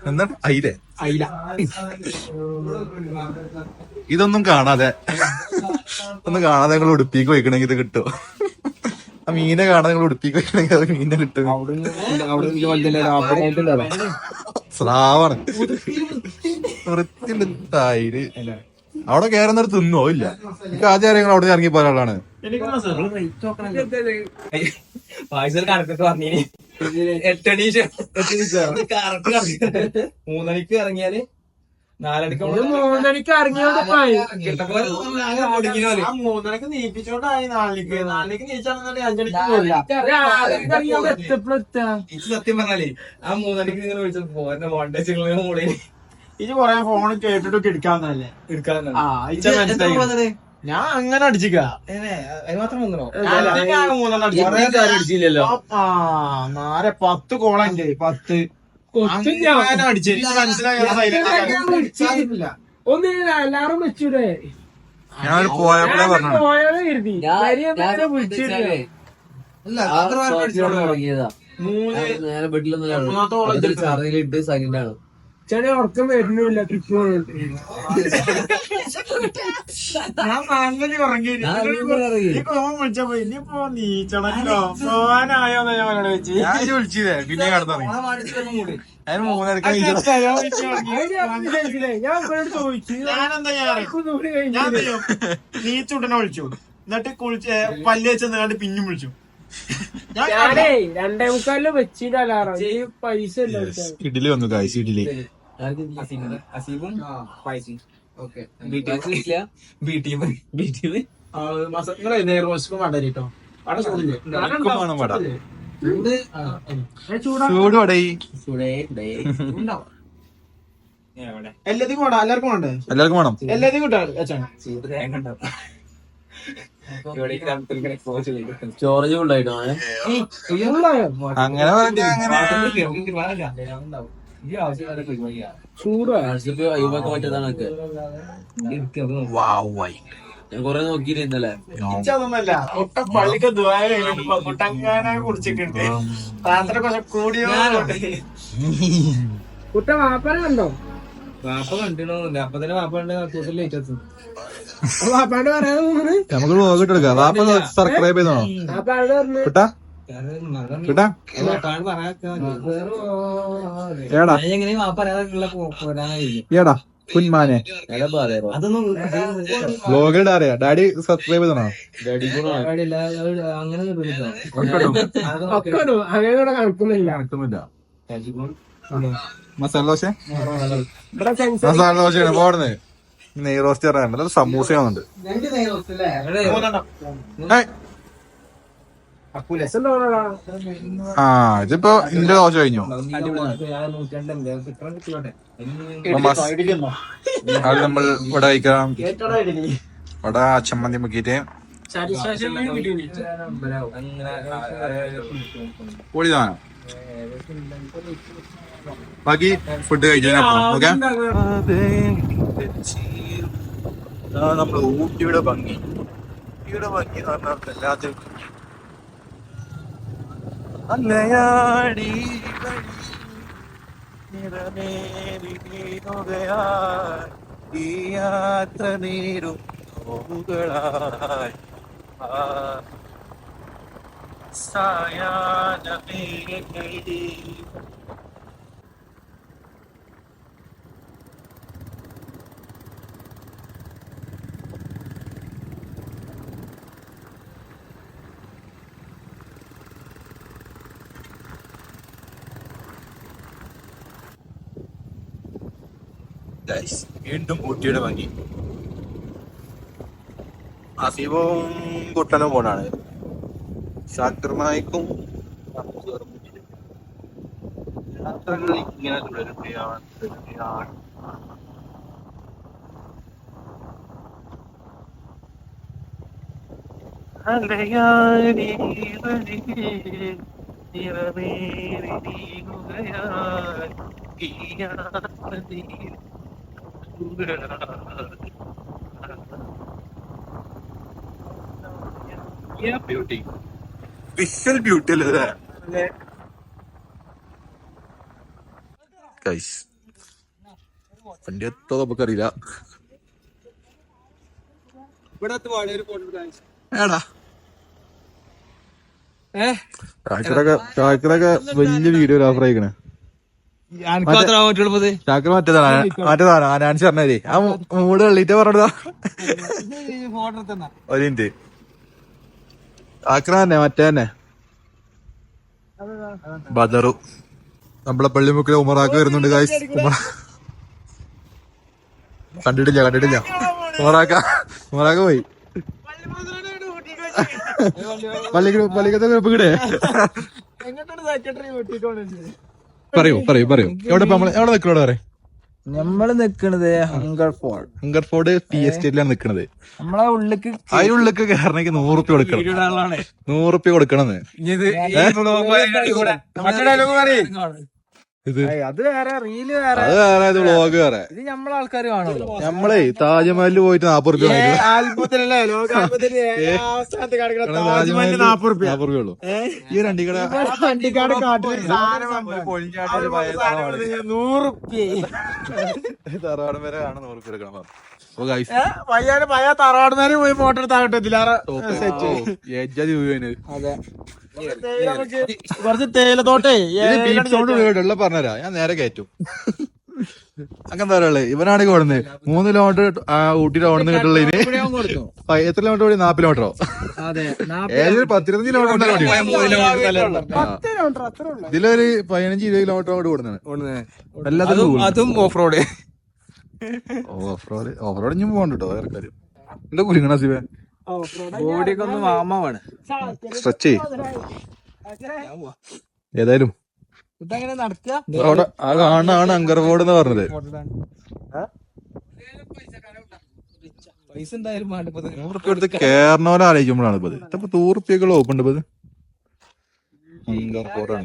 എന്താണ് അയില? ഇതൊന്നും കാണാതെ നിങ്ങൾ ഉടുപ്പിക്ക് വയ്ക്കണമെങ്കിൽ ഇത് കിട്ടും. ആ മീനെ കാണാതെ നിങ്ങൾ ഉടുപ്പിക്ക് വയ്ക്കണമെങ്കിൽ അത് മീനെ കിട്ടും. സ്രാവാണ്. വൃത്തിണ്ട് തൈര്. അവിടെ കയറുന്നൊരു തിന്നോ ഇല്ല. എനിക്ക് ആദ്യം അറിയാം അവിടെ ഇറങ്ങി പോയ ആളാണ്. മൂന്നണിക്ക് ഇറങ്ങിയാല് 4:30 ഇറങ്ങിയോണ്ട് 3:30 നീപ്പിച്ചോണ്ടായി. 4:00 നീച്ചാണെന്നുണ്ടെങ്കിൽ 5:00 സത്യം പറഞ്ഞാലേ ആ 3:30 ഇങ്ങനെ വിളിച്ചത് പോരെ മോണ്ടേജുകളെ മോളിൽ ഇത് കൊറേ ഫോൺ കേട്ടിട്ടൊക്കെ എടുക്കാന്നല്ലേ. ഞാൻ അങ്ങനെ അടിച്ചിക്ക. മാത്രം വന്നോ? 3:30 ആ 10 കോളുണ്ട്. 10 എല്ലാരും വെച്ചൂടെ. ഞാൻ പോയപ്പോഴേ പറഞ്ഞു. ചെറിയ ഉറക്കം വരുന്നില്ല. ട്രിപ്പ് ഞാൻ മാങ്ങി ഉറങ്ങി വിളിച്ചപ്പോ ഇനിയിപ്പോ നീച്ചണല്ലോ പോവാനായോന്നാ ഞാൻ അവനോട് വെച്ച് ഞാൻ വിളിച്ചില്ലേ പിന്നെ കടന്നു അതിന് 3:30 ഞാൻ ചോദിച്ചു ഞാനെന്താ ഞാൻ നീച്ചുടനെ വിളിച്ചു എന്നിട്ട് കുളിച്ച് പല്ല് വെച്ചെന്ന് കണ്ട് പിന്നും വിളിച്ചു. ഞാനേ 2:45 വെച്ചിട്ട് പൈസ ഇഡലി വന്നു കാഴ്ച ഇഡലി നെയ്റോസ്റ്റും വേണ്ടോ അവിടെ ചൂട് വടയി എല്ലാത്തിനും വേണ്ട എല്ലാവർക്കും വേണ്ടേ എല്ലാവർക്കും വേണം എല്ലാത്തിനും കിട്ടാ സ്റ്റോറേജ് ഉണ്ടായിട്ടോ അങ്ങനെ പറഞ്ഞ ഞാൻ കൊറേ നോക്കിയിരുന്നല്ലേ അതൊന്നല്ല മുട്ട പള്ളിക്ക് മുട്ടങ്ങാനെ കുടിച്ചിട്ടുണ്ട് രാത്രി കുറച്ച് കൂടിയോ കുട്ട വാപ്പാനെ കണ്ടോ? വാപ്പ കണ്ടിട്ടൊന്നുമില്ല. അപ്പൊ തന്നെ വാപ്പ ലേറ്റ് എത്തും. വാപ്പാണ്ട് പറയാൻ നമുക്ക് വ്ലോഗ് എടുക്കാം. വാപ്പ സബ്സ്ക്രൈബ് ചെയ്തോ കിട്ടാ കിട്ടാ ഏടാ കുഞ്ഞാനെ വ്ലോഗിൽ അറിയാ ഡാഡി സബ്സ്ക്രൈബ് ചെയ്തോ? അങ്ങനെ കണക്കുന്നില്ല. മസാല ദോശ മസാല ദോശയാണ് പോടുന്നത്. നെയ് റോസ്റ്റ് പറയാനുണ്ട്. സമൂസ വന്നുണ്ട്. ആ ഇതിപ്പോ ഇന്റെ ദോശ കഴിഞ്ഞു. അത് നമ്മൾ ഇവിടെ കഴിക്കാം. ഇവിടെ ചമ്മന്തി മുക്കിയിട്ട് പൊളി സാധനം. ബാക്കി ഫുഡ് കഴിച്ചതിനപ്പുറം ഓക്കെ. നമ്മള് ഊട്ടിയുടെ ഭംഗി. ഊട്ടിയുടെ ഭംഗി എന്ന് പറഞ്ഞാൽ എല്ലാത്തിനും അല്ലയാടി ഈ യാത്ര നേരും നോവുകളായി സായാഹ്നമേ വീണ്ടും ഊട്ടിയുടെ ഭംഗി. അസീബും കുട്ടനും പോണാണ്. ഷാക്കിർ നായിക്കും യാത്രകൾ ഇങ്ങനെ തുടരുകയാണ്. ബ്യൂട്ടി വിഷ്വൽ ബ്യൂട്ടി അല്ലേ ഗൈസ്. വണ്ടി എത്തോ നമുക്കറിയില്ല. ഏടാ ചാക്കറൊക്കെ വലിയ വീഡിയോ ഓഫർ ആയിക്കണേ. ചാക്കർ മറ്റേതാണ് ആനാൻസ് പറഞ്ഞേ. ആ മൂട് വെള്ളിട്ട് പറഞ്ഞതാ. ഒരു മിനിറ്റ്. ചാക്കറ തന്നെ മറ്റേ തന്നെ ബദറു. നമ്മളെ പള്ളിമുക്കിലെ ഉമറാക്ക് വരുന്നുണ്ട് ഗൈസ്. കണ്ടിട്ടില്ല ഉമറാക്ക പോയി. പള്ളിക്കത്തെ ഗ്രൂപ്പ് കിടേ. പറയൂ എവിടെ നിൽക്കണോട് പറയും. നമ്മള് നിക്കണത് ഹങ്കർഫോർഡ് ടി എസ്റ്റേറ്റിലാണ് നിക്കണത്. നമ്മളെ ഉള്ളിക്ക് അതിനുള്ളിലേക്ക് കയറണമെങ്കിൽ 100 റുപ്യ കൊടുക്കണം. 100 റുപ്യ കൊടുക്കണമെന്ന്. ഇത് അത് വേറെ റീല് വേറെ അത് വേറെ ഇത് വ്ളോഗ് വേറെ. ഇത് നമ്മളെ ആൾക്കാർ കാണുമല്ലോ. നമ്മളെ താജ്മഹലിൽ പോയിട്ട് 40 രൂപ അത്ഭുതത്തിലല്ലേ ലോകാത്ഭുതത്തില് ഏഴാം സ്ഥാനത്ത് കിടക്കുന്ന താജ്മഹലിന് 40 രൂപ. 40 രൂപയുള്ളൂ. ഈ ഒരു അണ്ടിക്കട വണ്ടിക്കാട് കാട്ടിൽ തറവാടം വരെ ആണ് 100 രൂപ എടുക്കണം. അപ്പൊ guys, പയ്യ തറവാടുന്നേരം പോയി ഫോട്ടോ എടുത്താകട്ടെ ഇതിലാറ ഏജാതി വീണ്. അതെ കുറച്ച് തേയിലത്തോട്ടേ ഉള്ള പറഞ്ഞുതരാ, ഞാൻ നേരെ കയറ്റും. അങ്ങനെ പറയാ ഇവനാണെങ്കിൽ ഓടുന്നത് 3 കിലോമീറ്റർ ഊട്ടിയുടെ ഓടുന്ന കേട്ടുള്ളതിന് എത്ര കിലോമീറ്റർ ഓടി? 40 കിലോമീറ്ററോ? അതെ ഏതൊരു 10-15 കിലോമീറ്റർ ഓടി. ഇതിലൊരു 15-20 കിലോമീറ്റർ ഓടി ഓടുന്നത് എല്ലാത്തിനും. അതും ഓഫ് റോഡ്. ഓഫ് റോഡ് ഇഞ്ഞും പോകണ്ട കേട്ടോ. വേറെ കാര്യം എന്താ കുലിങ്ങണ ശിവ ബോഡിയൊക്കെ ഒന്ന് വാമാണ്. സ്ട്രെച്ച് ചെയ്യും. ഏതായാലും ഇതങ്ങനെ നടക്കുക. അവിടെ ആ കാണാണ് അങ്കർഫോർഡ് എന്ന് പറഞ്ഞത്. പൈസ എന്തായാലും വേണ്ട. 100 റുപ്യ എടുത്ത് കേറണോലെ ആലോചിക്കുമ്പോഴാണ് ഇപ്പൊ ഇതിപ്പോ 100 റുപ്യക്കുള്ള ഓപ്പൺ ഇപ്പൊ അങ്കർഫോർഡാണ്.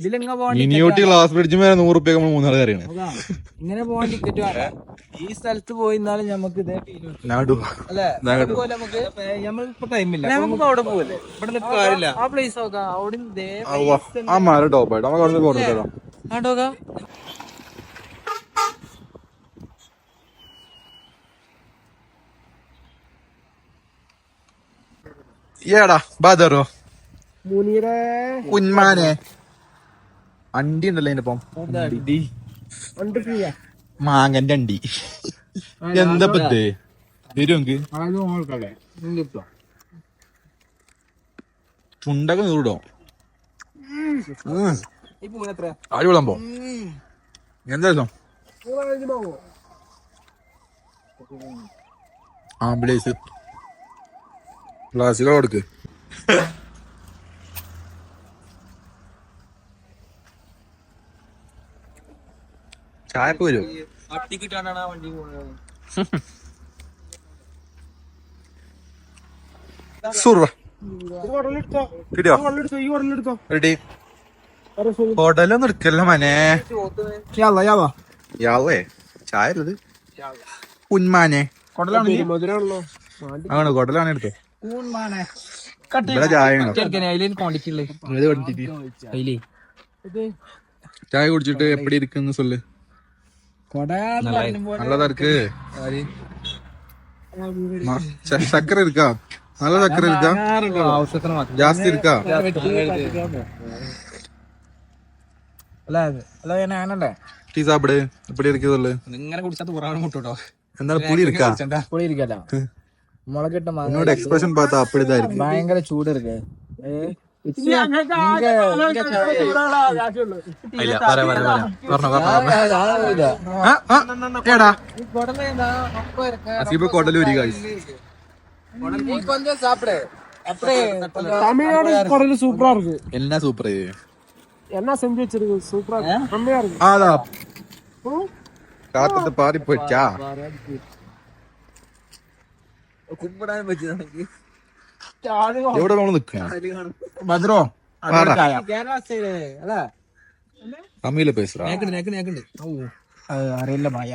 ഇതിലെങ്ങ പോകാൻ മിനിയൂട്ടി ഗ്ലാസ് ബ്രിഡ്ജ് മേലെ 100 റുപ്യ നമ്മൾ 3 കയറിയാണ്. ഇങ്ങനെ പോകാൻ ടിക്കറ്റ് വേണം. ഈ സ്ഥലത്ത് പോയിന്നാലും നമുക്ക് ഇതേ നാടു അല്ലെ നമുക്ക് നമ്മളിപ്പോ ടൈമില്ല. നമുക്ക് അവിടെ പോകല്ലേ, ഇവിടെ കാര്യമില്ല. ആ പ്ലേസ് നോക്കാം. അവിടെ ആ മര ടോപ്പായിട്ട് നമുക്ക് അവിടെ പോകണം. ആണ്ടോക്കാ ഏടാ ബാദറോ മുനീറെ കുന്മാനെ അണ്ടി ഉണ്ടല്ലോ അതിന്റെ ഒപ്പം മാങ്ങന്റെ അണ്ടി. എന്താ പത്ത് വരുമെങ്കിൽ ചുണ്ടൊക്കെ നൂറിടോ. അടിപൊളാൻ പോ. എന്താ രസം ആംബുലൻസ് ക്ലാസ്സിലോ കൊടുക്ക്. ചായ പോരോ അട്ടിക്കിട്ടാണ് വണ്ടി പോകുന്നത്. കിട്ടിയോ? റെഡി. ഹോട്ടലൊന്നും എടുക്കല്ലോ മനെ. യാവേ ചായ ഉള്ളത് കുന്മാനെ ആണ്. കൊടലാണ് എടുത്തോ. ഇവിടെ ചായ ചായ കുടിച്ചിട്ട് എപ്പടി ഇരിക്കുന്നു സൊല്ല്. നല്ലതാ இருக்கு. சக்கரை இருக்கா? நல்ல சக்கரை இருக்கா? ஜாஸ்தி இருக்கா? டீ சாப்பிடு. எப்படி இருக்கு சொல்லு. ഇങ്ങനെ കുടിച്ചാൽ പുറാണ് മുട്ടോ. എന്താ പുളി இருக்கா? പുളി ഇരിക്കല്ല. മുളകിട്ട உன்னோட எக்ஸ்பிரஷன் பார்த்தா அப்படிதான் இருக்கு. ഭയങ്കര ചൂട് ഇருக்கு. കൊടലൂരി தமிழ்நாடு குரல் சூப்பரா இருக்கு. என்ன சூப்பர் என்ன செஞ்சு வச்சிருக்கு சூப்பரா இருக்கு. செம்மையா இருக்கு. ஆதா காத்தத்தை பாரி போயிடுச்சா? കുമ്പിടാൻ പറ്റിയ എവിടെ നമ്മൾ നിൽക്കുക? ഭദ്രോ കേരള സ്റ്റൈല് അല്ലേ? തമിഴില് പേசுறா? അറിയില്ല മായ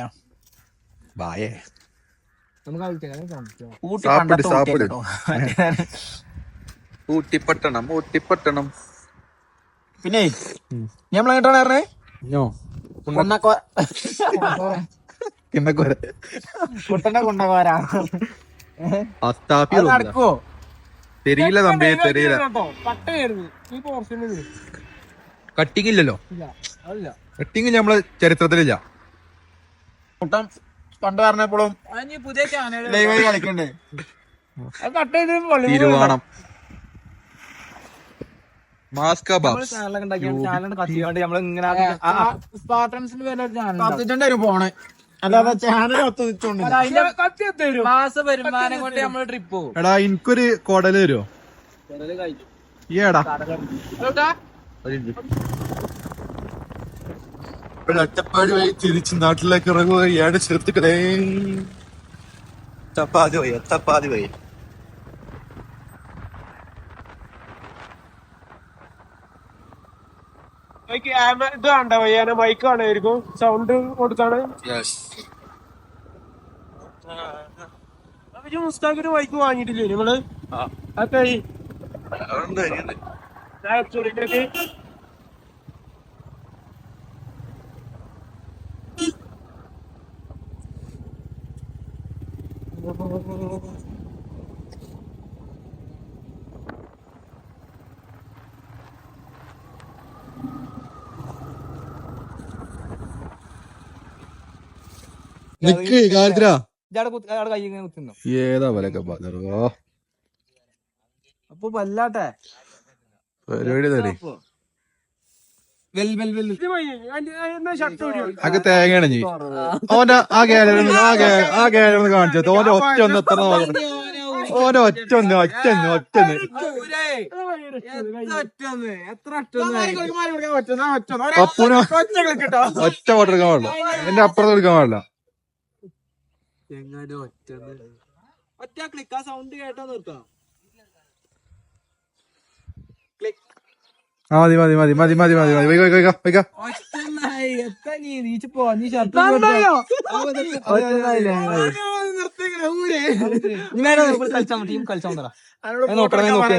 ബായേ നമുക്ക് സാപ്പിട് സാപ്പിട്. ഊട്ടിപ്പട്ടണം ഊട്ടിപ്പട്ടണം. പിന്നെ ഞമ്മളെങ്ങോട്ടാണ് പറഞ്ഞേ? കിണ്ണക്കോര കുട്ടന്റെ കൊണ്ടപോരാ അസ്താപ്പി നടക്കുവോ? തെരിയില്ല തമ്പി തെരിയില്ല. കട്ടിങ് ഇല്ലല്ലോ. കട്ടിങ് നമ്മളെ ചരിത്രത്തിലില്ല. കുട്ടൻ പണ്ട് പറഞ്ഞപ്പോഴും പുതിയ ചാനൽ ലൈവായി കളിക്കണ്ടേ? കട്ട് ചെയ്ത് തിരുവാണം മാസ്ക ബാബ്സ് പോണേ അല്ലാതെ ചാനൽ ഒത്തുനിച്ചോണ്ട് മാസ വരുമാനം കൊണ്ട് നമ്മള് ട്രിപ്പ് പോകും. എടാ എനിക്കൊരു കൊടല് തരുമോ? ഏടാ ഒറ്റപ്പാടി വഴി തിരിച്ച് നാട്ടിലേക്ക് ഇറങ്ങുക. ഏടെ ചേർത്തിക്കടേ ചപ്പാതി വഴി എത്തപ്പാതി വഴി. ഇത് വേണ്ട വയ്യാന മൈക്ക് വേണമായിരിക്കും സൗണ്ട് കൊടുത്താണ് മുസ്താഖിന് മൈക്ക് വാങ്ങിയിട്ടില്ലേ നിങ്ങള് അതൊക്കെ നിക്ക് കാര്യത്തിലാ കൈ ഇങ്ങനെ കുത്തുന്നു ഏതാ പോലൊക്കെ പറഞ്ഞോ അപ്പൊ വല്ലാട്ടെ പരിപാടി തന്നെ ഷർട്ട് അതൊക്കെ തേങ്ങയാണ് നീ ഓന്റെ ആ ഗാലറി കാണിച്ചത് ഓന്റെ ഒറ്റ ഒന്ന് എത്ര ഓന്റെ ഒറ്റൊന്ന് പപ്പൂന് ഒറ്റ ഫോട്ടോ എടുക്കാൻ പാടില്ല എന്റെ അപ്പുറത്ത് എടുക്കാൻ പാടില്ല ഒറ്റ ക്ലിക്ക് ആ സൗണ്ട് കേട്ടോ നിർത്താം ആ മതി വയ്ക്കാം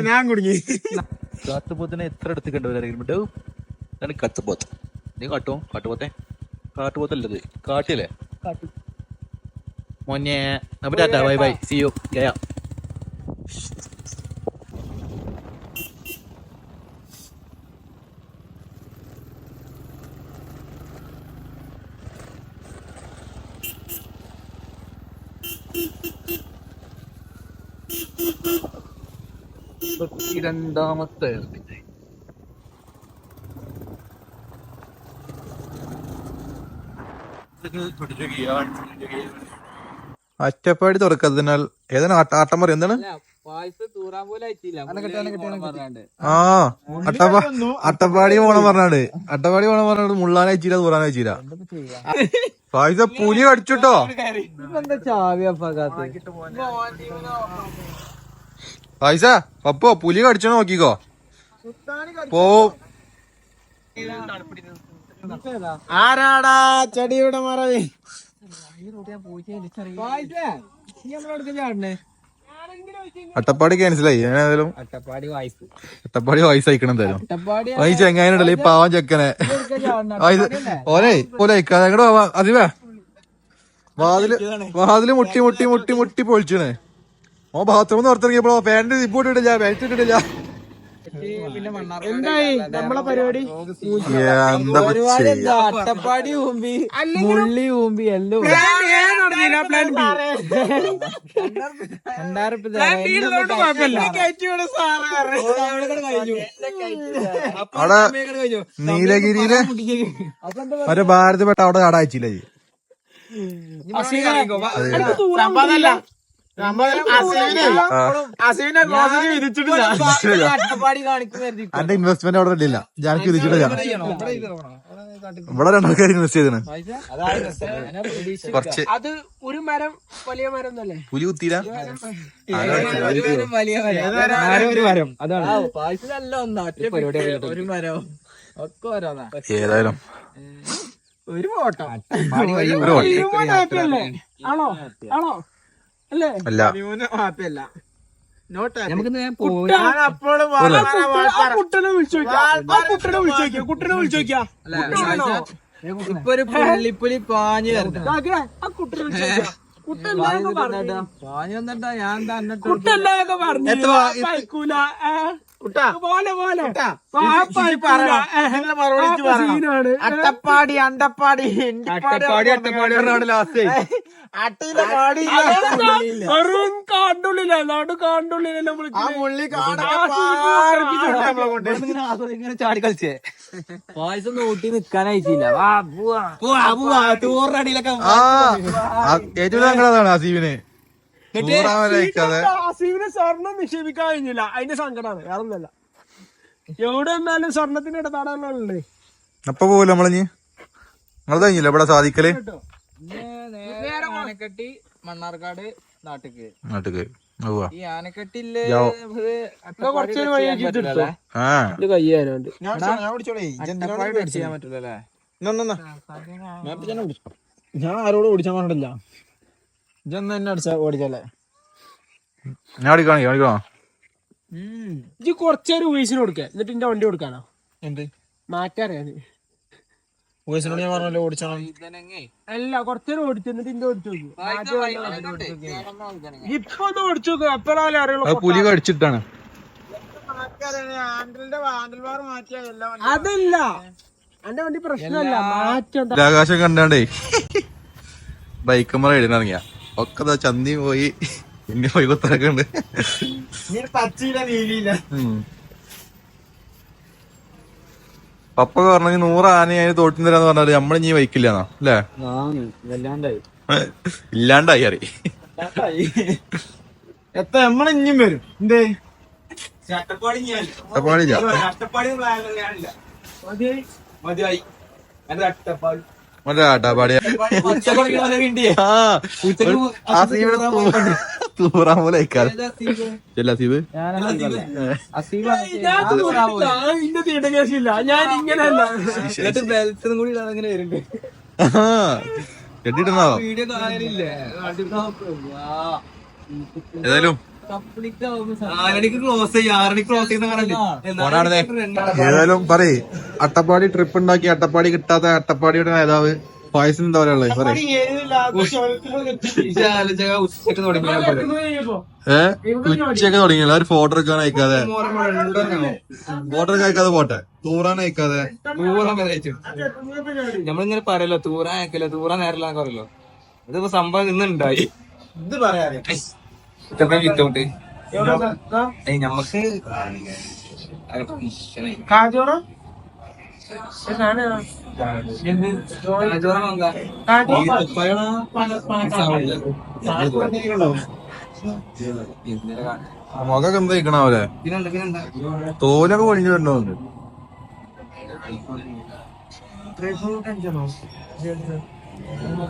ഞാൻ കുടുങ്ങി കാട്ടുപോത്തിനെ എത്ര അടുത്ത് കണ്ടു കത്തുപോത്ത് നീ കാട്ടുപോത്തല്ലത് കാട്ടിയല്ലേ മോനെ by bye see U Gaya രണ്ടാമത്തെ അറ്റപ്പാടി തുറക്കതിനാൽ ഏതാണ് ആട്ടം പറയും എന്താണ് ആ അട്ടപ്പാടി പോണം പറഞ്ഞാണ്ട് മുള്ളാൻ അയച്ചില്ല തൂറാൻ അയച്ചില്ല പായസ പുലി കടിച്ചിട്ടോ പായസ പപ്പോ പുലി കടിച്ചോ നോക്കിക്കോ പോ ആരാടാ ചെടിയുടെ മറവി അട്ടപ്പാടി ക്യാൻസലായി ഏതായാലും അട്ടപ്പാടി വയസ്സ് അയക്കണം എന്തായാലും ഈ ചെങ്ങാനുണ്ടല്ലോ ഈ പാവം ചെക്കനെ ഓനെ അങ്ങോട്ട് പോവാ അതിവേ വാതില് മുട്ടി പൊളിച്ചണേ ഓ ബാത്റൂം പുറത്തിറങ്ങിയപ്പോ പാന്റ് ഇപ്പോട്ടിട്ടില്ല ബെൽറ്റ് ഇട്ടിട്ടില്ല എന്തായി നമ്മളെ പരിപാടി അട്ടപ്പാടി ഊമ്പി മുള്ളി ഊമ്പി എല്ലാം അവിടെ നീലഗിരിയിലെ ഒരു ഭാരതപ്പെട്ട അവിടെ കട അയച്ചില്ല എന്റെ ഇൻവെസ്റ്റ്മെന്റ് അവിടെ ഇല്ല ഞാൻ വിധിച്ചിട്ടില്ല ഇവിടെ രണ്ടാൾക്കാർ ഇൻവെസ്റ്റ് ചെയ്താണ് കുറച്ച് അത് ഒരു മരം വലിയ മരം എന്നല്ലേ പുലി കുത്തിയില്ല ഏതായാലും ഒരു ഫോട്ടോ ആണോ ആണോ അല്ലേ അല്ല ന്യൂനമാപ്പല്ല കുട്ടനെ വിളിച്ചു നോക്കിയാ ഇപ്പൊ ഒരു പുള്ളിപ്പുലി പാഞ്ഞു പാഞ്ഞു വന്നിട്ടാ ഞാൻ തന്നെ അട്ടപ്പാടി അണ്ടപ്പാടി ലാസ്റ്റ് കാണ്ടുള്ളില്ല നാട് കാണ്ടുള്ളില്ല ഇങ്ങനെ ചാടി കളിച്ചേ പായസം നോട്ടി നിക്കാനയച്ചില്ല ടൂറിനടിയിലൊക്കെ ഏറ്റവും സങ്കടമാണ് അസീവിന് അസീവിന് സ്വർണം നിക്ഷേപിക്കാൻ കഴിഞ്ഞില്ല അതിന്റെ സങ്കടമാണ് വേറെ ഒന്നല്ല എവിടെ വന്നാലും സ്വർണത്തിന് ഇടപാടാണല്ലേ അപ്പൊ പോവില്ല നമ്മളഞ്ഞ് നിങ്ങൾ കഴിഞ്ഞില്ല ഇവിടെ സാധിക്കല് കെട്ടി മണ്ണാർക്കാട് നാട്ടിക്ക് ഈ ആനക്കെട്ടില്ലേ കുറച്ചൊരു വഴി എടുത്തോ ആ ഇത് കയ്യാനുണ്ട് ചെയ്യാൻ പറ്റില്ലല്ലേ? ഞാൻ ആരോട് ഓടിച്ചാൻ പറഞ്ഞിട്ടില്ല. ഇജൊന്നും എന്നെ അടിച്ചാ ഓടിച്ചല്ലേ. ഞാൻ ഓടിക്കണോ ഇജ്ജ് കുറച്ചേരം ഉവീസിന് കൊടുക്ക, എന്നിട്ട് എന്റെ വണ്ടി കൊടുക്കാനോ എന്ത് മാറ്റാറിയാന്. വോയിസിനോട് ഞാൻ പറഞ്ഞല്ലോ ഓടിച്ചാൽ അല്ല കുറച്ചേരം ഓടിച്ചു എന്നിട്ട് ഇന്റെ ഓടിച്ചു നോക്കി. ഇപ്പൊ ഒന്ന് ഓടിച്ചു നോക്കുക, അപ്പോഴാലും അറിയുള്ളൂ. പുലി കടിച്ചിട്ടാണ്. അതല്ല എന്റെ വണ്ടി പ്രശ്നമല്ല, മാറ്റം. ആകാശം കണ്ടാണ്ടേ ബൈക്കമ്മ എഴുതിറങ്ങിയ ഒക്കെ ചന്തി പോയി പിന്നെ പോയി കുത്തറക്കുണ്ട്. പച്ചയില്ല നീലിയില്ല. പപ്പ പറഞ്ഞു 100 ആന അതിന് തോട്ടിൽ തരാന്ന് പറഞ്ഞാല് നമ്മളിഞ്ഞി ബൈക്കില്ലാന്നോ അല്ലേ? ഇല്ലാണ്ടായി അറി എത്ര നമ്മളിഞ്ഞും വരും. എന്തേ അട്ടപ്പാടിയില്ല. മറ്റേ അട്ടപ്പാടിയ തൂറാൻ പോലെ അയക്കാതെ അസീബ് ഇന്റെ കേസില്ല, ഞാൻ ഇങ്ങനെയല്ല. കെട്ടിട്ടുണ്ടാവോ? ഏതായാലും ഏതായാലും പറയേ അട്ടപ്പാടി ട്രിപ്പ് ഉണ്ടാക്കി അട്ടപ്പാടി കിട്ടാത്ത അട്ടപ്പാടിയുടെ നേതാവ് പായസം എന്താ പറയാ പറയേ. ഉച്ചയൊക്കെ തുടങ്ങിയല്ലോ ഒരു ഫോട്ടോ എടുക്കാൻ അയക്കാതെ, ഫോട്ടോ ഒക്കെ അയക്കാതെ പോട്ടെ, തൂറാൻ അയക്കാതെ. നമ്മളിങ്ങനെ പറയല്ലോ തൂറാൻ അയക്കല്ലോ, തൂറാൻ നേരല്ലാന്ന് പറയല്ലോ. ഇതിപ്പോ സംഭവം ഇന്നുണ്ടായി. ഇത് പറയാ വിത്തൗട്ട് ഞമ്മക്ക് കാജോറ മുഖമൊക്കെ എന്താ ഇരിക്കണാവല്ലേ? തോലൊക്കെ പൊളിഞ്ഞു വരണോണ്ട്.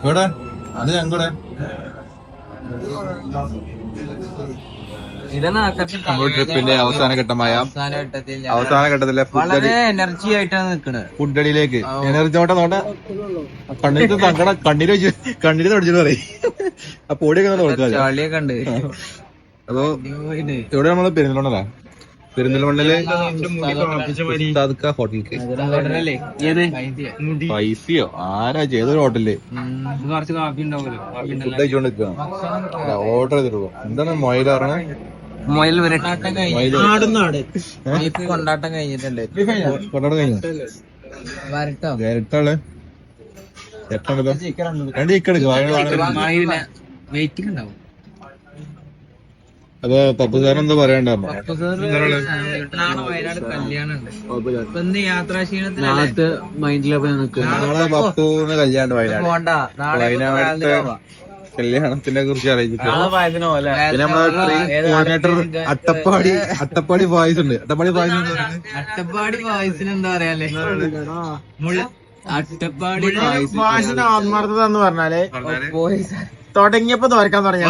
ഇവിടെ അത് ഞങ്ങളുടെ ട്രിപ്പിന്റെ അവസാന ഘട്ടമായ അവസാന ഘട്ടത്തിലെ വളരെ എനർജി ആയിട്ടാണ് നിക്കണത്. ഫുഡടിയിലേക്ക് എനർജി നോട്ടെ കണ്ണിൽ സങ്കടം കണ്ണില് തുടച്ചിട്ട് പറയും. ആ പൊടിയൊക്കെ നോക്കാം. ചളിയൊക്കെ ഉണ്ട്. അപ്പൊ ഇവിടെ നമ്മള് പെരിന്തൽമണ്ണയില് ഹോട്ടലിലേക്ക് പൈസയോ ആരാ ചെയ്തൊരു ഹോട്ടലില് കുറച്ച് കാപ്പി ഉണ്ടാവുമല്ലോ. ഫുഡ് കഴിച്ചോണ്ട് നിൽക്കുക. ഓർഡർ ചെയ്തിട്ട് പോകും. എന്താണ് മൊയില് പറഞ്ഞ മൊയിൽ വരട്ടാട്ടം കഴിഞ്ഞു, കൊണ്ടാട്ടം കഴിഞ്ഞിട്ടുണ്ട്. കൊണ്ടാട്ടം കഴിഞ്ഞു. വരട്ടാള് എട്ടാണല്ലോ. 2 ചിക്കൻ എടുക്കുക. വെയിറ്റിംഗ് ഉണ്ടാവും. അപ്പൊ പപ്പു സാർ എന്താ പറയണ്ടായിരുന്നു? വയനാട് കല്യാണം ഉണ്ട്. യാത്രാക്ഷീണത്തിനകത്ത് നാളെ പപ്പുവിന് കല്യാണം പോണ്ട. വയനാട് കല്യാണത്തിനെ കുറിച്ച് അറിയിച്ചിട്ട് പിന്നെ നമ്മളെ അട്ടപ്പാടി പായസം ഉണ്ട്. അട്ടപ്പാടി പായസം എന്താ പറയാല്ലേ? അട്ടപ്പാടി പായസത്തിന്റെ ആത്മാർത്ഥത എന്ന് പറഞ്ഞാല് തുടങ്ങിയപ്പോ തോരക്കാൻ തുടങ്ങിയ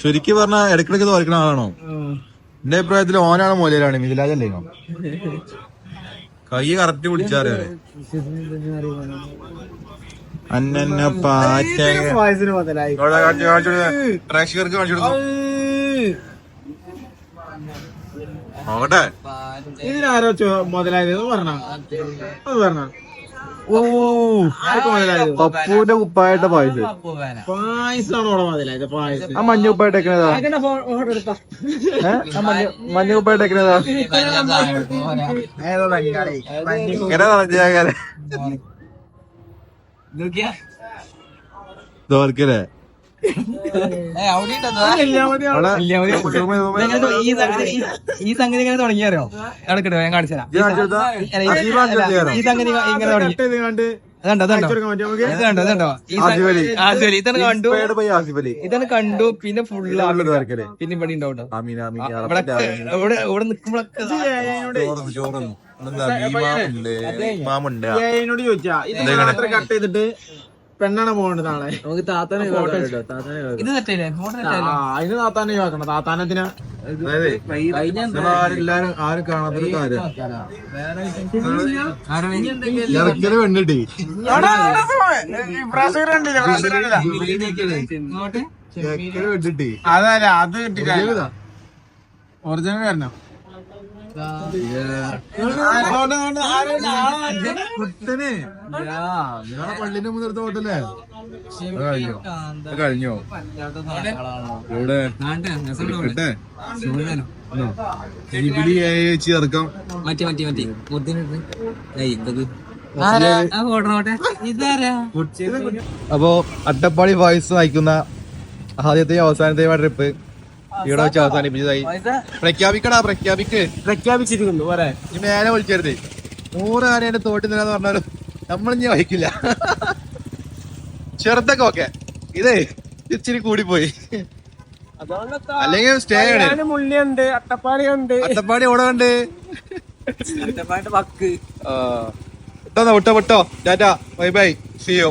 ശരിക്കും പറഞ്ഞാ ഇടയ്ക്കിടയ്ക്ക് തോരക്കണ ആളാണോ? എന്റെ അഭിപ്രായത്തിൽ ഓനാണ് മോലിയിലാണ്, മിഥിലാജല്ലേ? കൈ കറക്റ്റ് പിടിച്ചാറിയാ അന്ന പാറ്റ പ്രേക്ഷകർക്ക് കാണിച്ചു കൊടുക്കും. നോക്കട്ടെ ഇതിനാരോ മുതലായത് പറഞ്ഞ പപ്പുവിന്റെ കുപ്പായിട്ട പായസം. പായസമാണ് ഇവിടെ മുതലായത്. പായസം ആ മഞ്ഞ കുപ്പായിട്ടേക്കണേതാ? മഞ്ഞ കുപ്പായിട്ടേക്കണേതാ? ഇങ്ങനെ നടത്തിയാകാരെ തോർക്കല്ലേ? ഈ സംഗതി ഇങ്ങനെ തുടങ്ങിയാരോ? എടുക്കട്ടെ, ഞാൻ കാണിച്ചു തരാം. ഈ സംഗതി ഇങ്ങനെ തുടങ്ങി അതുണ്ടോ അയച്ചുകൊടുക്കാൻ പറ്റുമോ നമുക്ക്? ഇതുണ്ടോ ഇതാണ് കണ്ടു ആസിഫ് അലി ഇതാണ് കണ്ടു പിന്നെ ഫുള്ള് പിന്നെ ഇവിടെ ഉണ്ടാവും ആമീൻ ആമീൻ യാ ഇവിടെ റബ്ബ്. ഇവിടെ നിക്കുമ്പോഴൊക്കെ ചോറുന്നു മാമുണ്ട് എന്നോട് ചോദിച്ചാ ഇത് മാത്രം കട്ട് ചെയ്തിട്ട് പെണ്ണാണ് പോകേണ്ടത് നാളെ. നമുക്ക് താത്താനെ ഒഴിവാക്കാം, താത്താനെ ഒഴിവാക്കാം. ഇത് തെറ്റല്ലേ ഫോട്ടോ അതിന് താത്താനെ ഒഴിവാക്കണം. താത്താനത്തിനാ എല്ലാരും ആരും കാണാത്തൊരു കാര്യം ഇറക്കല് പെണ്ണിട്ടി വെട്ടിട്ടി അതല്ല അത് കിട്ടില്ല. ഒറിജിനൽ വരണം. കുത്തനെ പള്ളിന്റെ മുന്നിലത്തെ ഹോട്ടല്ലേ കഴിഞ്ഞോ ഇവിടെ ചേർക്കാം. അപ്പോ അട്ടപ്പാടി വോയിസ് നയിക്കുന്ന ആദ്യത്തെയും അവസാനത്തെയും ട്രിപ്പ് ഇവിടെ വെച്ച് അവസാനിപ്പിച്ചതായി. പ്രഖ്യാപിച്ചിരിക്കുന്നു. ഈ മേലെ വിളിച്ചരുത്. 100 ആനയുടെ തോട്ടിൽ നിന്നാന്ന് പറഞ്ഞാലും നമ്മളിഞ്ഞി വഹിക്കില്ല. ചെറുതൊക്കെ ഓക്കെ, ഇതേ ഇച്ചിരി കൂടിപ്പോയി. അല്ലെങ്കിൽ സ്റ്റേ ആണ്. മുള്ളിയുണ്ട്, അട്ടപ്പാടിയുണ്ട്, അട്ടപ്പാടി ഓടെ ഉണ്ട്. വക്ക് വിട്ടോ വിട്ടോ ta ta bye bye see U.